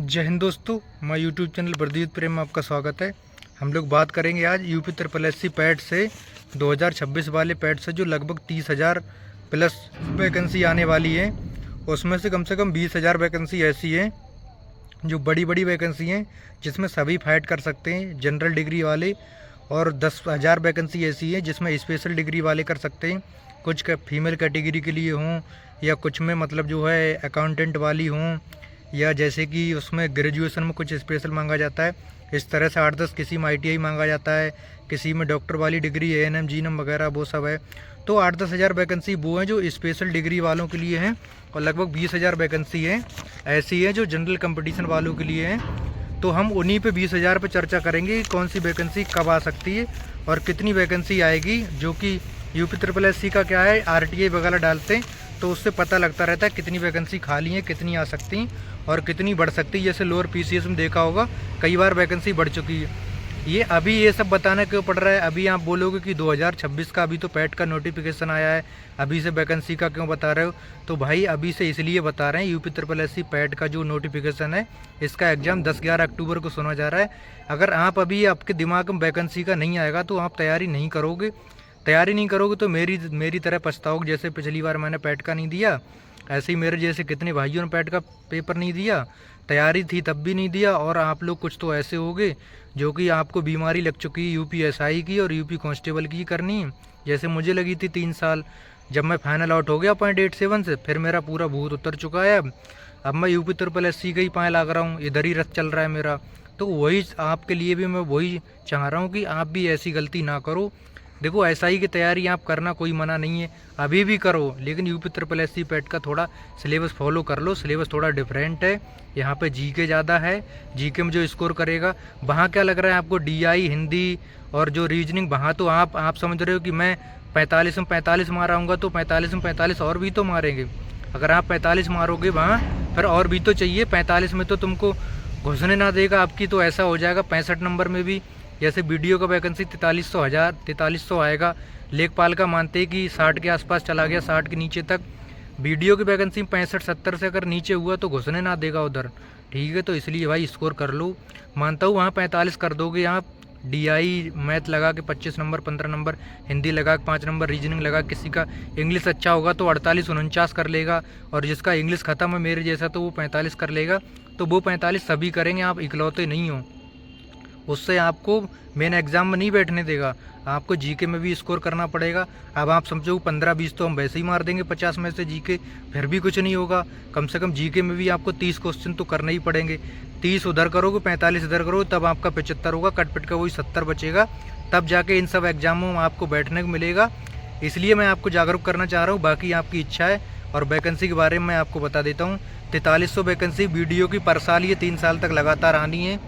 जय हिंद दोस्तों, मैं यूट्यूब चैनल बर्दीत प्रेम में आपका स्वागत है। हम लोग बात करेंगे आज यूपी SSSC पैट से 2026 वाले पैट से जो लगभग 30,000 प्लस वैकेंसी आने वाली है। उसमें से कम 20,000 वैकेंसी ऐसी है जो बड़ी बड़ी वैकेंसी हैं जिसमें सभी फाइट कर सकते हैं जनरल डिग्री वाले, और 10,000 वैकेंसी ऐसी है जिसमें स्पेशल डिग्री वाले कर सकते हैं। कुछ फीमेल कैटेगरी के लिए हों या कुछ में मतलब जो है अकाउंटेंट वाली हों, या जैसे कि उसमें ग्रेजुएशन में कुछ स्पेशल मांगा जाता है। इस तरह से 8-10 किसी में ITI मांगा जाता है, किसी में डॉक्टर वाली डिग्री ANM GNM वगैरह वो सब है। तो 8-10 हज़ार वैकेंसी वो हैं जो स्पेशल डिग्री वालों के लिए हैं, और लगभग 20,000 वैकेंसी हैं ऐसी है जो जनरल कंपटीशन वालों के लिए हैं। तो हम उन्हीं पे 20,000 पे चर्चा करेंगे कि कौन सी वैकेंसी कब आ सकती है और कितनी वैकेंसी आएगी। जो कि यूपी SSSC का क्या है, RTI वगैरह डालते हैं तो उससे पता लगता रहता है कितनी वैकेंसी खाली है, कितनी आ सकती हैं और कितनी बढ़ सकती है। जैसे लोअर PCS में देखा होगा कई बार वैकेंसी बढ़ चुकी है। ये अभी ये सब बताना क्यों पड़ रहा है, अभी आप बोलोगे कि 2026 का अभी तो पैट का नोटिफिकेशन आया है, अभी से वैकेंसी का क्यों बता रहे हो। तो भाई अभी से इसलिए बता रहे हैं, यूपी SSSC पैट का जो नोटिफिकेशन है इसका एग्ज़ाम 10-11 अक्टूबर को सुना जा रहा है। अगर आप अभी आपके दिमाग में वैकेंसी का नहीं आएगा तो आप तैयारी नहीं करोगे तो मेरी तरह पछताओगे। जैसे पिछली बार मैंने पैट का नहीं दिया, ऐसे ही मेरे जैसे कितने भाइयों ने पैट का पेपर नहीं दिया, तैयारी थी तब भी नहीं दिया। और आप लोग कुछ तो ऐसे होगे जो कि आपको बीमारी लग चुकी है यूपी SI की और यूपी कांस्टेबल की करनी है। जैसे मुझे लगी थी 3 साल, जब मैं फाइनल आउट हो गया 0.87 से, फिर मेरा पूरा भूत उतर चुका है। अब मैं यूपी SSSC का ही पाए लग रहा हूँ, इधर ही रथ चल रहा है मेरा। तो वही आपके लिए भी मैं वही चाह रहा हूँ कि आप भी ऐसी गलती ना करो। देखो SI की तैयारी आप करना कोई मना नहीं है, अभी भी करो, लेकिन यूपी SSSC पैट का थोड़ा सिलेबस फॉलो कर लो। सिलेबस थोड़ा डिफरेंट है, यहाँ पे GK ज़्यादा है। GK में जो स्कोर करेगा, वहाँ क्या लग रहा है आपको, DI हिंदी और जो रीजनिंग, वहाँ तो आप समझ रहे हो कि मैं 45 में 45 मारा हूँगा तो 45 में 45 और भी तो मारेंगे। अगर आप 45 मारोगे वहाँ, फिर और भी तो चाहिए। 45 में तो तुमको घुसने ना देगा आपकी, तो ऐसा हो जाएगा 65 नंबर में भी। जैसे वीडियो का वैकेंसी 4300 आएगा, लेखपाल का मानते हैं कि 60 के आसपास चला गया, 60 के नीचे तक। वीडियो की वैकेंसी 65-70 से अगर नीचे हुआ तो घुसने ना देगा उधर, ठीक है। तो इसलिए भाई स्कोर कर लो, मानता हूँ वहाँ 45 कर दोगे आप। DI मैथ लगा के 25 नंबर 15 नंबर, हिंदी लगा के 5 नंबर, रीजनिंग लगा, किसी का इंग्लिश अच्छा होगा तो 48-49 कर लेगा, और जिसका इंग्लिश ख़त्म है मेरे जैसा तो वो 45 कर लेगा। तो वो 45 सभी करेंगे, आप इकलौते नहीं हो। उससे आपको मेन एग्ज़ाम में नहीं बैठने देगा, आपको GK में भी स्कोर करना पड़ेगा। अब आप समझो 15-20 तो हम वैसे ही मार देंगे 50 में से GK, फिर भी कुछ नहीं होगा। कम से कम GK में भी आपको 30 क्वेश्चन तो करने ही पड़ेंगे। 30 उधर करोगे, 45 इधर करोगे, तब आपका 75 होगा, कटपिट का वही 70 बचेगा। तब जाके इन सब एग्जामों में आपको बैठने को मिलेगा। इसलिए मैं आपको जागरूक करना चाह रहा हूँ, बाकी आपकी इच्छा है। और वैकेंसी के बारे में मैं आपको बता देता हूँ, 4300 वैकेंसी वीडियो की पर साल, ये 3 साल तक लगातार आनी है।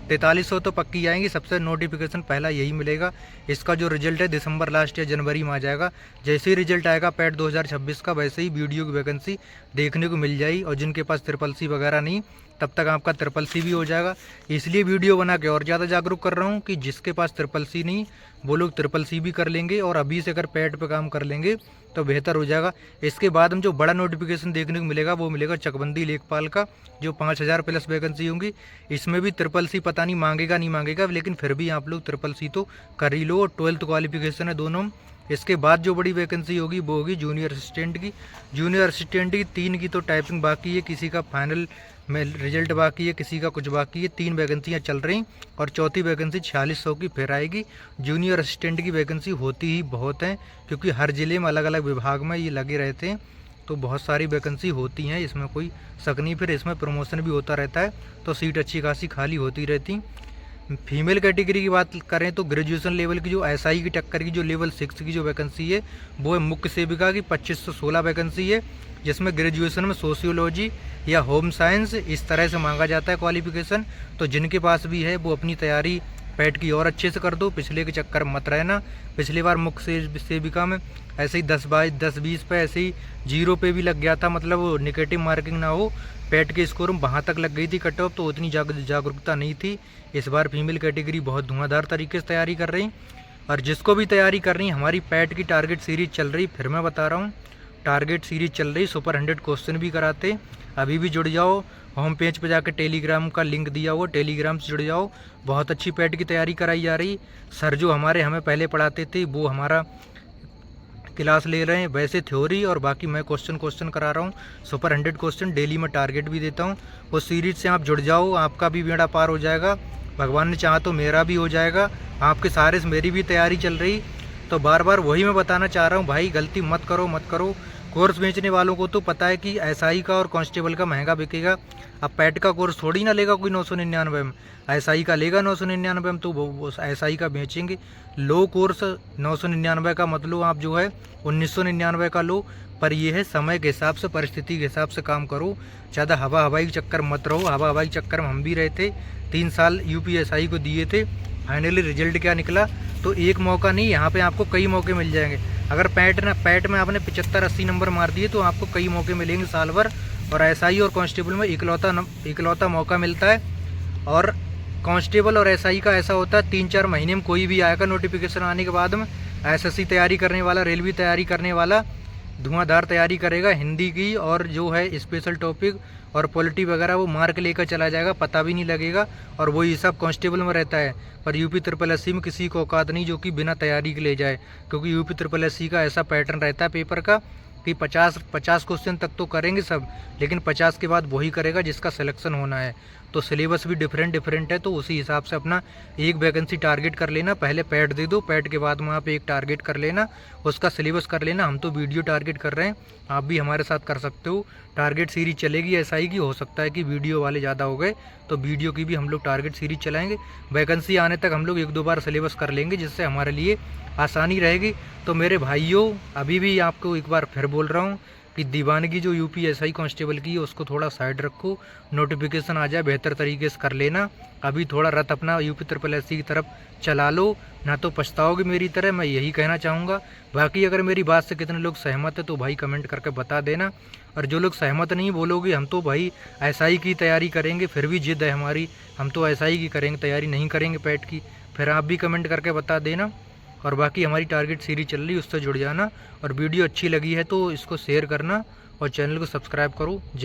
4300 तो पक्की आएंगी। सबसे नोटिफिकेशन पहला यही मिलेगा। इसका जो रिजल्ट है दिसंबर लास्ट या जनवरी में आ जाएगा। जैसे ही रिजल्ट आएगा पैट 2026 का, वैसे ही वीडियो की वैकेंसी देखने को मिल जाएगी। और जिनके पास SSSC वगैरह नहीं, तब तक आपका SSSC भी हो जाएगा। इसलिए वीडियो बना के और ज़्यादा जागरूक कर रहा हूँ कि जिसके पास SSSC नहीं वो लोग SSSC भी कर लेंगे, और अभी से अगर पैट पे काम कर लेंगे तो बेहतर हो जाएगा। इसके बाद हम जो बड़ा नोटिफिकेशन देखने को मिलेगा वो मिलेगा चकबंदी लेखपाल का, जो 5,000 प्लस वैकेंसी होंगी। इसमें भी SSSC पता नहीं मांगेगा नहीं मांगेगा, लेकिन फिर भी आप लोग SSSC तो कर ही लो, और 12th क्वालिफिकेशन है दोनों। इसके बाद जो बड़ी वैकेंसी होगी वो होगी जूनियर असिस्टेंट की। जूनियर असिस्टेंट की 3 की तो टाइपिंग बाकी है, किसी का फाइनल में रिजल्ट बाकी है, किसी का कुछ बाकी है। 3 वैकेंसियाँ चल रही, और चौथी वैकेंसी 4600 की फिर आएगी। जूनियर असिस्टेंट की वैकेंसी होती ही बहुत हैं, क्योंकि हर ज़िले में अलग अलग विभाग में ये लगे रहते हैं, तो बहुत सारी वैकेंसी होती हैं, इसमें कोई शक नहीं। फिर इसमें प्रमोशन भी होता रहता है, तो सीट अच्छी खासी खाली होती रहती। फीमेल कैटेगरी की बात करें तो ग्रेजुएशन लेवल की जो SI की टक्कर की जो लेवल 6 की जो वैकेंसी है वो है मुख्य सेविका की 2516 वैकेंसी है, जिसमें ग्रेजुएशन में सोशियोलॉजी या होम साइंस इस तरह से मांगा जाता है क्वालिफिकेशन। तो जिनके पास भी है वो अपनी तैयारी पैट की और अच्छे से कर दो, पिछले के चक्कर में मत रहना। पिछली बार मुख्य सेविका में ऐसे ही 10-20 पे ऐसे ही 0 पे भी लग गया था, मतलब निगेटिव मार्किंग ना हो, पैट के स्कोर में वहाँ तक लग गई थी कट ऑफ, तो उतनी जागरूकता नहीं थी। इस बार फीमेल कैटेगरी बहुत धुआंधार तरीके से तैयारी कर रही, और जिसको भी तैयारी कर रही, हमारी पैट की टारगेट सीरीज चल रही, फिर मैं बता रहा हूँ टारगेट सीरीज चल रही, सुपर 100 क्वेश्चन भी कराते। अभी भी जुड़ जाओ, होम पेज पे जाकर टेलीग्राम का लिंक दिया हुआ, टेलीग्राम से जुड़ जाओ। बहुत अच्छी पैट की तैयारी कराई जा रही। सर जो हमें पहले पढ़ाते थे वो हमारा क्लास ले रहे हैं, वैसे थ्योरी और बाकी मैं क्वेश्चन करा रहा हूँ। सुपर 100 क्वेश्चन डेली में टारगेट भी देता हूँ। उस सीरीज से आप जुड़ जाओ, आपका भी बेड़ा पार हो जाएगा। भगवान ने चाहा तो मेरा भी हो जाएगा। आपके सहारे से मेरी भी तैयारी चल रही। तो बार बार वही मैं बताना चाह रहा हूँ, भाई गलती मत करो। कोर्स बेचने वालों को तो पता है कि एसआई का और कांस्टेबल का महंगा बिकेगा। अब पैट का कोर्स थोड़ी ना लेगा कोई 999 में, एसआई का लेगा 999 में, तो वो एसआई का बेचेंगे। लो कोर्स 999 का मतलब आप जो है 1999 का लो। पर ये है समय के हिसाब से, परिस्थिति के हिसाब से काम करो। ज़्यादा हवाई के चक्कर मत रहो। हवाई चक्कर में हम भी रहे थे, 3 साल यूपीएसआई को दिए थे। फाइनली रिजल्ट क्या निकला, तो एक मौका नहीं, यहाँ पे आपको कई मौके मिल जाएंगे। अगर पैट में आपने 75-80 नंबर मार दिए तो आपको कई मौके मिलेंगे साल भर। और एसआई और कांस्टेबल में इकलौता मौका मिलता है। और कांस्टेबल और एसआई का ऐसा होता है 3-4 महीने में कोई भी आएगा नोटिफिकेशन आने के बाद में। एसएससी तैयारी करने वाला, रेलवे तैयारी करने वाला धुआंधार तैयारी करेगा, हिंदी की और जो है स्पेशल टॉपिक और पॉलिटी वगैरह वो मार्क लेकर चला जाएगा, पता भी नहीं लगेगा। और वही सब कांस्टेबल में रहता है। पर यूपी SSS में किसी को औकात नहीं जो कि बिना तैयारी के ले जाए, क्योंकि यूपी SSS का ऐसा पैटर्न रहता है पेपर का कि 50 क्वेश्चन तक तो करेंगे सब, लेकिन 50 के बाद वही करेगा जिसका सिलेक्शन होना है। तो सिलेबस भी डिफरेंट है, तो उसी हिसाब से अपना एक वैकेंसी टारगेट कर लेना। पहले पैट दे दो, पैट के बाद वहाँ पे एक टारगेट कर लेना, उसका सिलेबस कर लेना। हम तो वीडियो टारगेट कर रहे हैं, आप भी हमारे साथ कर सकते हो। टारगेट सीरीज चलेगी एसआई की, हो सकता है कि वीडियो वाले ज़्यादा हो गए तो वीडियो की भी हम लोग टारगेट सीरीज चलाएंगे। वैकेंसी आने तक हम लोग 1-2 बार सिलेबस कर लेंगे, जिससे हमारे लिए आसानी रहेगी। तो मेरे भाइयों, अभी भी आपको एक बार फिर बोल रहा हूँ कि दीवानगी जो यूपीएसआई कांस्टेबल की है उसको थोड़ा साइड रखो। नोटिफिकेशन आ जाए बेहतर तरीके से कर लेना। अभी थोड़ा रथ अपना यूपी SSS की तरफ चला लो, ना तो पछताओगे मेरी तरह, मैं यही कहना चाहूँगा। बाकी अगर मेरी बात से कितने लोग सहमत है तो भाई कमेंट करके बता देना। और जो लोग सहमत नहीं बोलोगे, हम तो भाई एसआई की तैयारी करेंगे, फिर भी जिद है हमारी, हम तो एसआई की करेंगे तैयारी, नहीं करेंगे पैट की। फिर आप भी कमेंट करके बता देना। और बाकी हमारी टारगेट सीरीज चल रही है, उससे जुड़ जाना। और वीडियो अच्छी लगी है तो इसको शेयर करना और चैनल को सब्सक्राइब करो।